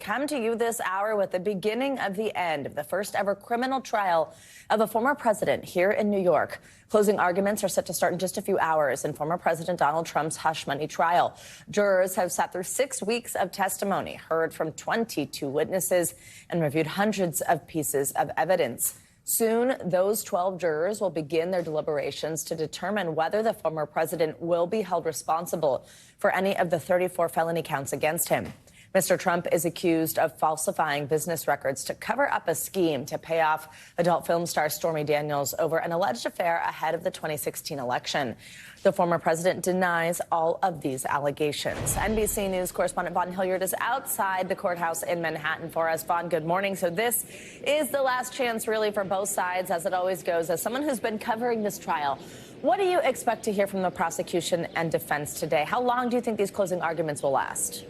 come to you this hour with the beginning of the end of the first ever criminal trial of a former president here in New York. Closing arguments are set to start in just a few hours in former President Donald Trump's hush money trial. Jurors have sat through 6 weeks of testimony, heard from 22 witnesses, and reviewed hundreds of pieces of evidence. Soon, those 12 jurors will begin their deliberations to determine whether the former president will be held responsible for any of the 34 felony counts against him. Mr. Trump is accused of falsifying business records to cover up a scheme to pay off adult film star Stormy Daniels over an alleged affair ahead of the 2016 election. The former president denies all of these allegations. NBC News correspondent Vaughn Hilliard is outside the courthouse in Manhattan for us. Vaughn, good morning. So this is the last chance, really, for both sides, as it always goes. As someone who's been covering this trial, what do you expect to hear from the prosecution and defense today? How long do you think these closing arguments will last?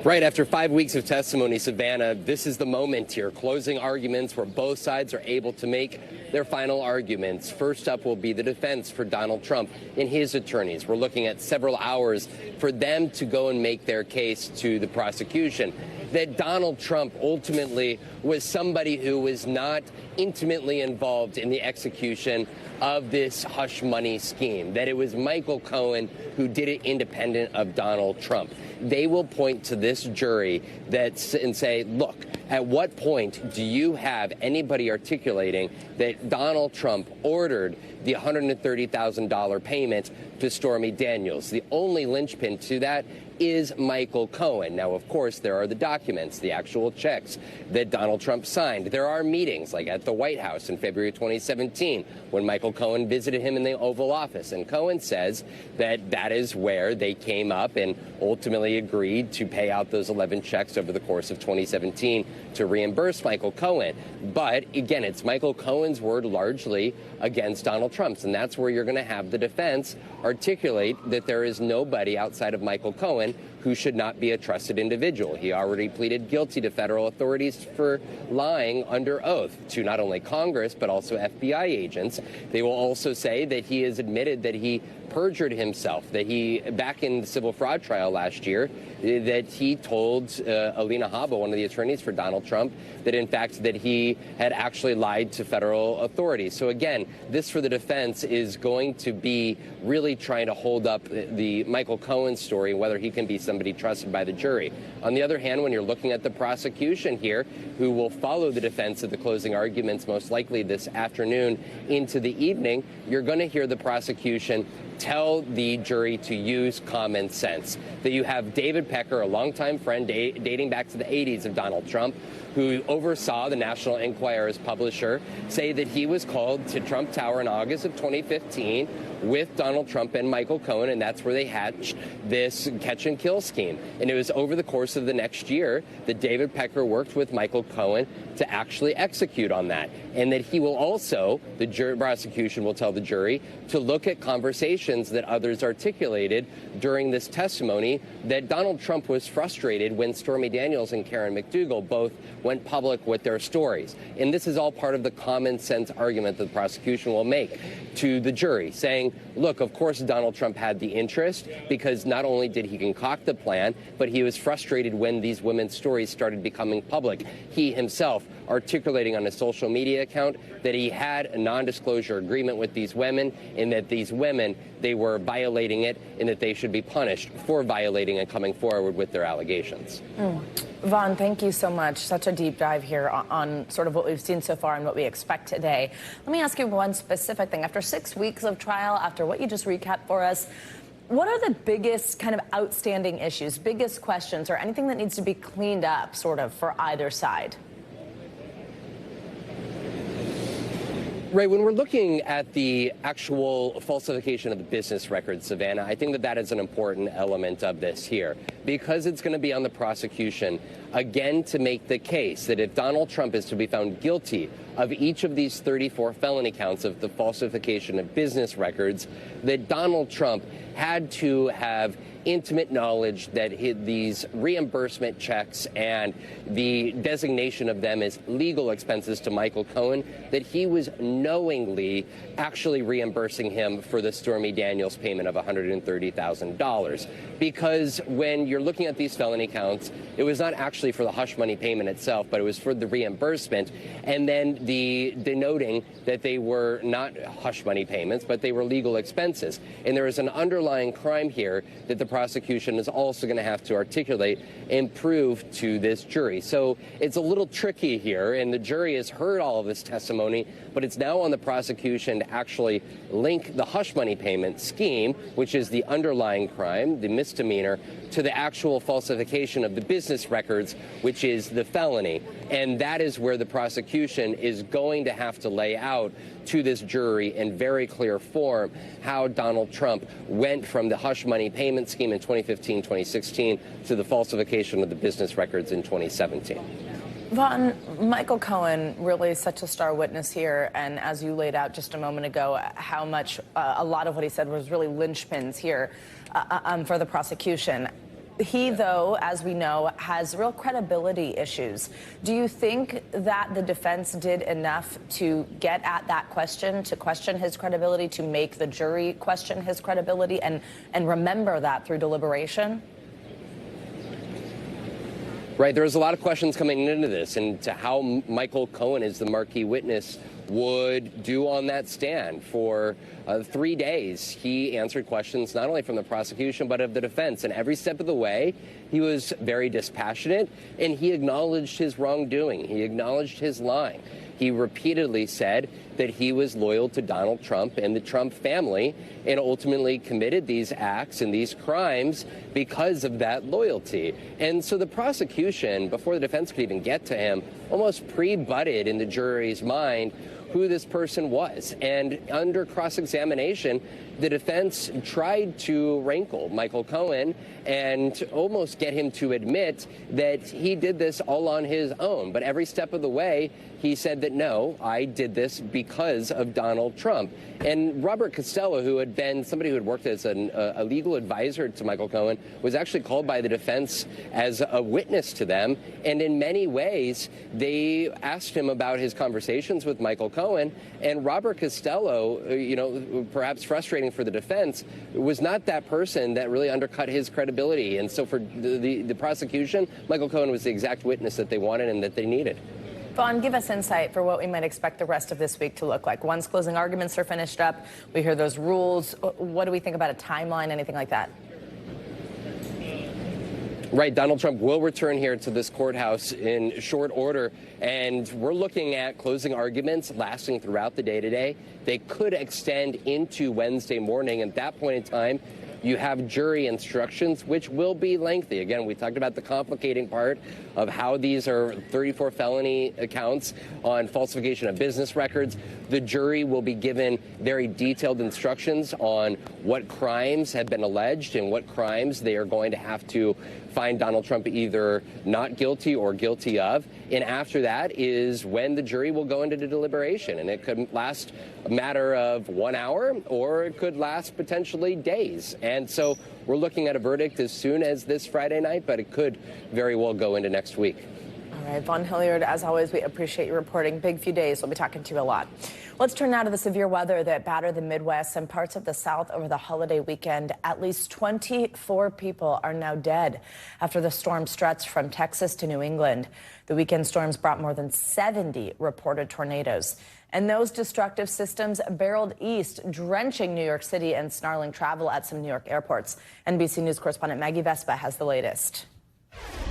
Right after 5 weeks of testimony, Savannah, this is the moment here. Closing arguments where both sides are able to make their final arguments. First up will be the defense for Donald Trump and his attorneys. We're looking at several hours for them to go and make their case to the prosecution that Donald Trump ultimately was somebody who was not intimately involved in the execution of this hush money scheme, that it was Michael Cohen who did it independent of Donald Trump. They will point to this jury and say, look, at what point do you have anybody articulating that Donald Trump ordered the $130,000 payment to Stormy Daniels? The only linchpin to that is Michael Cohen. Now, of course, there are the documents, the actual checks that Donald Trump signed. There are meetings, like at the White House in February 2017, when Michael Cohen visited him in the Oval Office. And Cohen says that that is where they came up and ultimately agreed to pay out those 11 checks over the course of 2017 to reimburse Michael Cohen. But again, it's Michael Cohen's word largely against Donald Trump's. And that's where you're going to have the defense articulate that there is nobody outside of Michael Cohen who should not be a trusted individual. He already pleaded guilty to federal authorities for lying under oath to not only Congress, but also FBI agents. They will also say that he has admitted that he perjured himself, that he, back in the civil fraud trial last year, that he told Alina Habba, one of the attorneys for Donald Trump, that in fact that he had actually lied to federal authorities. So again, this for the defense is going to be really trying to hold up the Michael Cohen story, whether he can be somebody trusted by the jury. On the other hand, when you're looking at the prosecution here, who will follow the defense at the closing arguments most likely this afternoon into the evening, you're going to hear the prosecution tell the jury to use common sense. That you have David Pecker, a longtime friend dating back to the 80s of Donald Trump, who oversaw the National Enquirer's publisher, say that he was called to Trump Tower in August of 2015 with Donald Trump and Michael Cohen, and that's where they hatched this catch and kill scheme. And it was over the course of the next year that David Pecker worked with Michael Cohen to actually execute on that. And that he will also, the prosecution will tell the jury, to look at conversations that others articulated during this testimony that Donald Trump was frustrated when Stormy Daniels and Karen McDougal both went public with their stories. And this is all part of the common sense argument that the prosecution will make to the jury, saying, look, of course Donald Trump had the interest, because not only did he concoct the plan, but he was frustrated when these women's stories started becoming public. He himself articulating on his social media account that he had a non-disclosure agreement with these women, and that these women, they were violating it, and that they should be punished for violating and coming forward with their allegations. Vaughn, thank you so much. Such a deep dive here on sort of what we've seen so far and what we expect today. Let me ask you one specific thing. After 6 weeks of trial, after what you just recapped for us, what are the biggest kind of outstanding issues, biggest questions, or anything that needs to be cleaned up sort of for either side? Right, when we're looking at the actual falsification of the business records, Savannah, I think that that is an important element of this here, because it's going to be on the prosecution, again, to make the case that if Donald Trump is to be found guilty of each of these 34 felony counts of the falsification of business records, that Donald Trump had to have intimate knowledge that these reimbursement checks and the designation of them as legal expenses to Michael Cohen, that he was knowingly actually reimbursing him for the Stormy Daniels payment of $130,000. Because when you're looking at these felony counts, it was not actually for the hush money payment itself, but it was for the reimbursement, and then the denoting that they were not hush money payments, but they were legal expenses. And there is an underlying crime here that the prosecution is also going to have to articulate and prove to this jury. So it's a little tricky here, and the jury has heard all of this testimony, but it's now on the prosecution to actually link the hush money payment scheme, which is the underlying crime, the misdemeanor, to the actual falsification of the business records, which is the felony. And that is where the prosecution is going to have to lay out to this jury in very clear form how Donald Trump went from the hush money payment scheme in 2015-2016 to the falsification of the business records in 2017. Vaughn, Michael Cohen really such a star witness here, and as you laid out just a moment ago, how much a lot of what he said was really linchpins here for the prosecution. He, though, as we know, has real credibility issues. Do you think that the defense did enough to get at that question, to question his credibility, to make the jury question his credibility and remember that through deliberation? Right. There's a lot of questions coming into this and to how Michael Cohen, as the marquee witness, would do on that stand. For 3 days, he answered questions not only from the prosecution, but of the defense. And every step of the way, he was very dispassionate, and he acknowledged his wrongdoing. He acknowledged his lying. He repeatedly said that he was loyal to Donald Trump and the Trump family and ultimately committed these acts and these crimes because of that loyalty. And so the prosecution, before the defense could even get to him, almost pre-butted in the jury's mind who this person was. And under cross-examination, the defense tried to rankle Michael Cohen and almost get him to admit that he did this all on his own. But every step of the way, he said that, no, I did this because of Donald Trump. And Robert Costello, who had been somebody who had worked as a legal advisor to Michael Cohen, was actually called by the defense as a witness to them. And in many ways, they asked him about his conversations with Michael Cohen. And Robert Costello, perhaps frustrating for the defense, was not that person that really undercut his credibility. And so for the prosecution, Michael Cohen was the exact witness that they wanted and that they needed. Vaughn, give us insight for what we might expect the rest of this week to look like. Once closing arguments are finished up, we hear those rules. What do we think about a timeline, anything like that? Right. Donald Trump will return here to this courthouse in short order, and we're looking at closing arguments lasting throughout the day today. They could extend into Wednesday morning. At that point in time, you have jury instructions, which will be lengthy. Again, we talked about the complicating part of how these are 34 felony accounts on falsification of business records. The jury will be given very detailed instructions on what crimes have been alleged and what crimes they are going to have to find Donald Trump either not guilty or guilty of. And after that is when the jury will go into the deliberation. And it could last a matter of 1 hour, or it could last potentially days. And so we're looking at a verdict as soon as this Friday night, but it could very well go into next week. All right, Vaughn Hilliard, as always, we appreciate your reporting. Big few days. We'll be talking to you a lot. Let's turn now to the severe weather that battered the Midwest and parts of the South over the holiday weekend. At least 24 people are now dead after the storm stretched from Texas to New England. The weekend storms brought more than 70 reported tornadoes. And those destructive systems barreled east, drenching New York City and snarling travel at some New York airports. NBC News correspondent Maggie Vespa has the latest.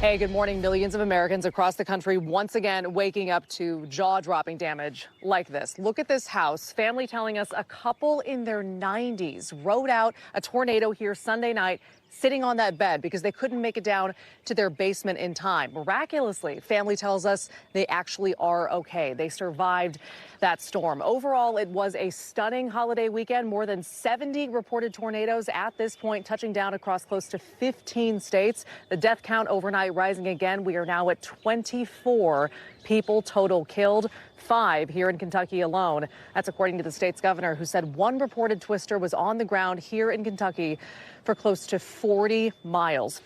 Hey, good morning. Millions of Americans across the country once again waking up to jaw-dropping damage like this. Look at this house. Family telling us a couple in their 90s rode out a tornado here Sunday night, sitting on that bed because they couldn't make it down to their basement in time. Miraculously, family tells us they actually are okay. They survived that storm. Overall, it was a stunning holiday weekend. More than 70 reported tornadoes at this point, touching down across close to 15 states. The death count overnight rising again. We are now at 24 people total killed, 5 here in Kentucky alone. That's according to the state's governor, who said one reported twister was on the ground here in Kentucky for close to 40 miles.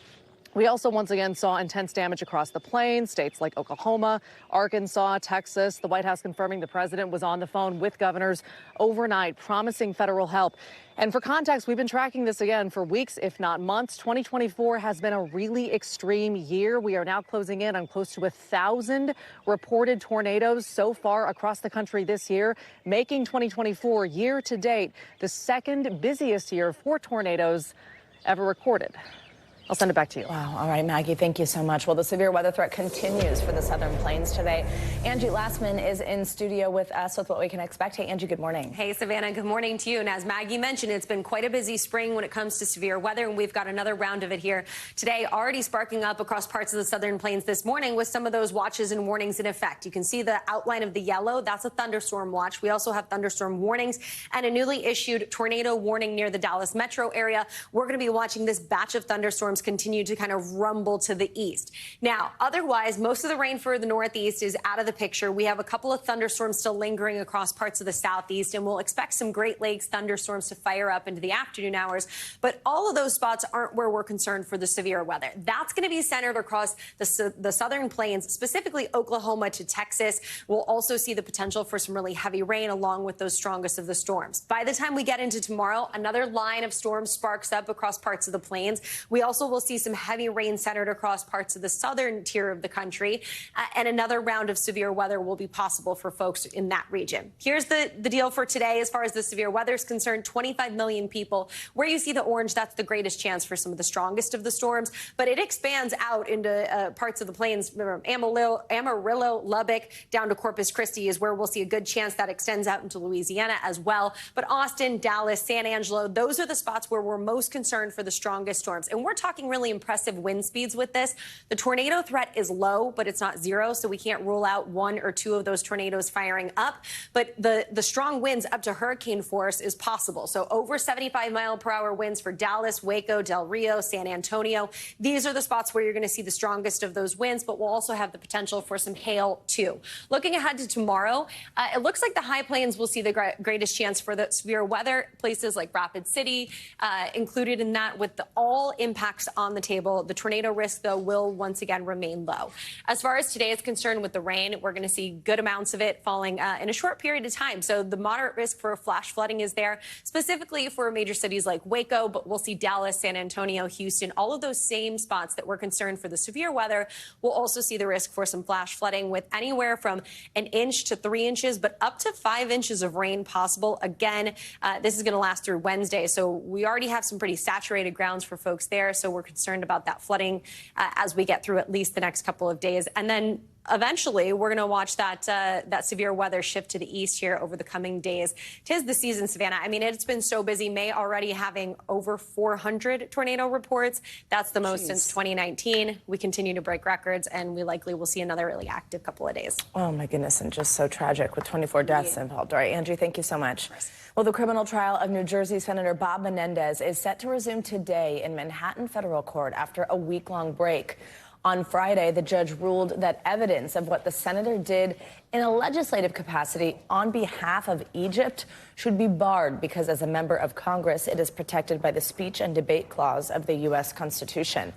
We also once again saw intense damage across the plains, states like Oklahoma, Arkansas, Texas. The White House confirming the president was on the phone with governors overnight, promising federal help. And for context, we've been tracking this again for weeks, if not months. 2024 has been a really extreme year. We are now closing in on close to 1,000 reported tornadoes so far across the country this year, making 2024 year to date the second busiest year for tornadoes ever recorded. I'll send it back to you. Wow. All right, Maggie, thank you so much. Well, the severe weather threat continues for the southern plains today. Angie Lastman is in studio with us with what we can expect. Hey, Angie, good morning. Hey, Savannah, good morning to you. And as Maggie mentioned, it's been quite a busy spring when it comes to severe weather, and we've got another round of it here today, already sparking up across parts of the southern plains this morning with some of those watches and warnings in effect. You can see the outline of the yellow. That's a thunderstorm watch. We also have thunderstorm warnings and a newly issued tornado warning near the Dallas metro area. We're going to be watching this batch of thunderstorms continue to kind of rumble to the east. Now, otherwise, most of the rain for the northeast is out of the picture. We have a couple of thunderstorms still lingering across parts of the southeast, and we'll expect some Great Lakes thunderstorms to fire up into the afternoon hours. But all of those spots aren't where we're concerned for the severe weather. That's going to be centered across the southern plains, specifically Oklahoma to Texas. We'll also see the potential for some really heavy rain along with those strongest of the storms. By the time we get into tomorrow, another line of storms sparks up across parts of the plains. We also will see some heavy rain centered across parts of the southern tier of the country, and another round of severe weather will be possible for folks in that region. Here's the deal for today as far as the severe weather is concerned. 25 million people. Where you see the orange, that's the greatest chance for some of the strongest of the storms, but it expands out into parts of the plains. Amarillo, Lubbock, down to Corpus Christi is where we'll see a good chance that extends out into Louisiana as well. But Austin, Dallas, San Angelo, those are the spots where we're most concerned for the strongest storms. And we're talking really impressive wind speeds with this. The tornado threat is low, but it's not zero, so we can't rule out one or two of those tornadoes firing up. But the strong winds up to hurricane force is possible. So over 75-mile-per-hour winds for Dallas, Waco, Del Rio, San Antonio. These are the spots where you're going to see the strongest of those winds, but we'll also have the potential for some hail, too. Looking ahead to tomorrow, it looks like the high plains will see the greatest chance for the severe weather. Places like Rapid City included in that, with all impacts on the table. The tornado risk, though, will once again remain low. As far as today is concerned with the rain, we're going to see good amounts of it falling in a short period of time. So the moderate risk for flash flooding is there, specifically for major cities like Waco, but we'll see Dallas, San Antonio, Houston, all of those same spots that we're concerned for the severe weather. We'll also see the risk for some flash flooding with anywhere from 1 inch to 3 inches, but up to 5 inches of rain possible. Again, this is going to last through Wednesday, so we already have some pretty saturated grounds for folks there, so we're concerned about that flooding as we get through at least the next couple of days. And then eventually, we're going to watch that severe weather shift to the east here over the coming days. 'Tis the season, Savannah. I mean, it's been so busy. May already having over 400 tornado reports. That's the most since 2019. We continue to break records, and we likely will see another really active couple of days. Oh, my goodness, and just so tragic with 24 deaths involved. All right, Angie, thank you so much. Well, the criminal trial of New Jersey Senator Bob Menendez is set to resume today in Manhattan federal court after a week-long break. On Friday, the judge ruled that evidence of what the senator did in a legislative capacity on behalf of Egypt should be barred because as a member of Congress, it is protected by the speech and debate clause of the U.S. Constitution.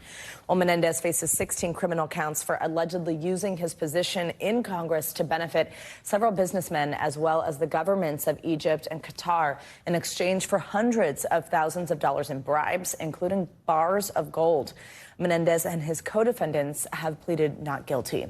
Well, Menendez faces 16 criminal counts for allegedly using his position in Congress to benefit several businessmen as well as the governments of Egypt and Qatar in exchange for hundreds of thousands of dollars in bribes, including bars of gold. Menendez and his co-defendants have pleaded not guilty.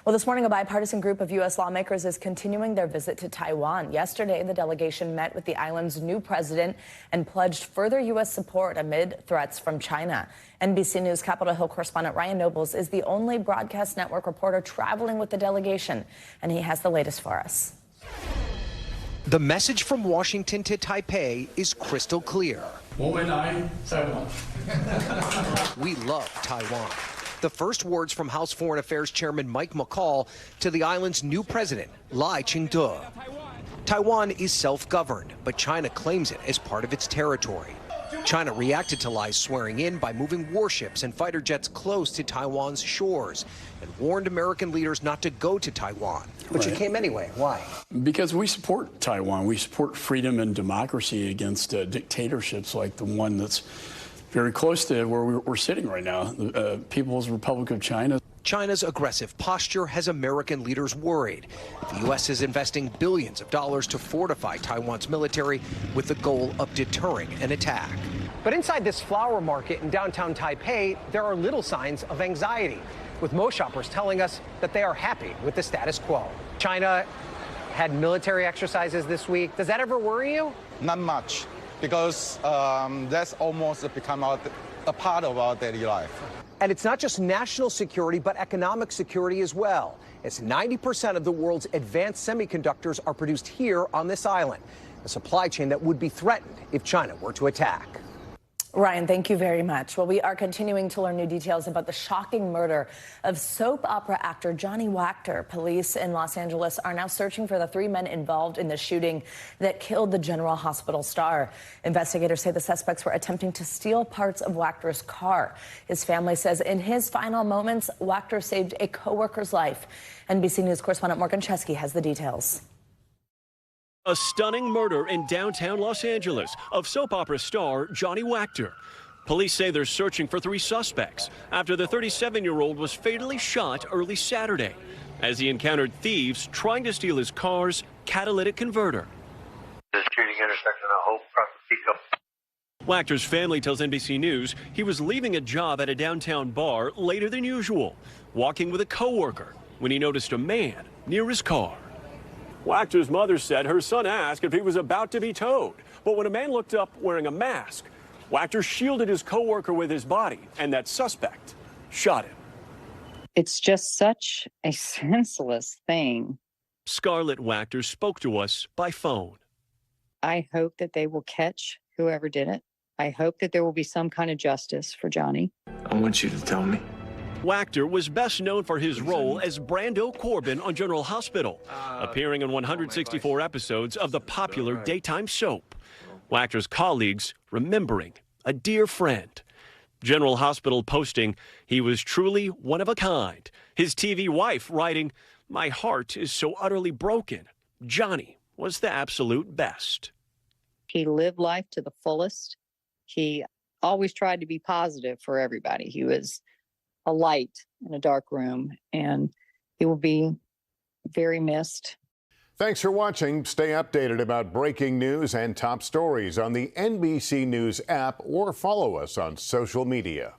Well, this morning, a bipartisan group of U.S. lawmakers is continuing their visit to Taiwan. Yesterday, the delegation met with the island's new president and pledged further U.S. support amid threats from China. NBC News Capitol Hill correspondent Ryan Nobles is the only broadcast network reporter traveling with the delegation, and he has the latest for us. The message from Washington to Taipei is crystal clear. We love Taiwan. The first words from House Foreign Affairs Chairman Mike McCall to the island's new president, Lai Ching-te. Taiwan is self-governed, but China claims it as part of its territory. China reacted to Lai's swearing in by moving warships and fighter jets close to Taiwan's shores and warned American leaders not to go to Taiwan. But you came anyway. Why? Because we support Taiwan. We support freedom and democracy against dictatorships like the one that's very close to where we're sitting right now, the People's Republic of China. China's aggressive posture has American leaders worried. The U.S. is investing billions of dollars to fortify Taiwan's military with the goal of deterring an attack. But inside this flower market in downtown Taipei, there are little signs of anxiety, with most shoppers telling us that they are happy with the status quo. China had military exercises this week. Does that ever worry you? Not much, because that's almost become a part of our daily life. And it's not just national security, but economic security as well, as 90% of the world's advanced semiconductors are produced here on this island, a supply chain that would be threatened if China were to attack. Ryan, thank you very much. Well, we are continuing to learn new details about the shocking murder of soap opera actor Johnny Wactor. Police in Los Angeles are now searching for the 3 men involved in the shooting that killed the General Hospital star. Investigators say the suspects were attempting to steal parts of Wactor's car. His family says in his final moments, Wactor saved a co-worker's life. NBC News correspondent Morgan Chesky has the details. A stunning murder in downtown Los Angeles of soap opera star Johnny Wactor. Police say they're searching for 3 suspects after the 37-year-old was fatally shot early Saturday as he encountered thieves trying to steal his car's catalytic converter. The shooting intersection of Hope across the Pico. Wactor's family tells NBC News he was leaving a job at a downtown bar later than usual, walking with a co-worker when he noticed a man near his car. Wactor's mother said her son asked if he was about to be towed, but when a man looked up wearing a mask, Wactor shielded his co-worker with his body, and that suspect shot him. It's just such a senseless thing. Scarlett Wactor spoke to us by phone. I hope that they will catch whoever did it. I hope that there will be some kind of justice for Johnny. I want you to tell me. Wactor was best known for his role as Brando Corbin on General Hospital, appearing in 164 episodes of the popular daytime soap. Wactor's colleagues remembering a dear friend. General Hospital posting, he was truly one of a kind. His TV wife writing, "My heart is so utterly broken. Johnny was the absolute best." He lived life to the fullest. He always tried to be positive for everybody. He was a light in a dark room, and he will be very missed. Thanks for watching. Stay updated about breaking news and top stories on the NBC News app or follow us on social media.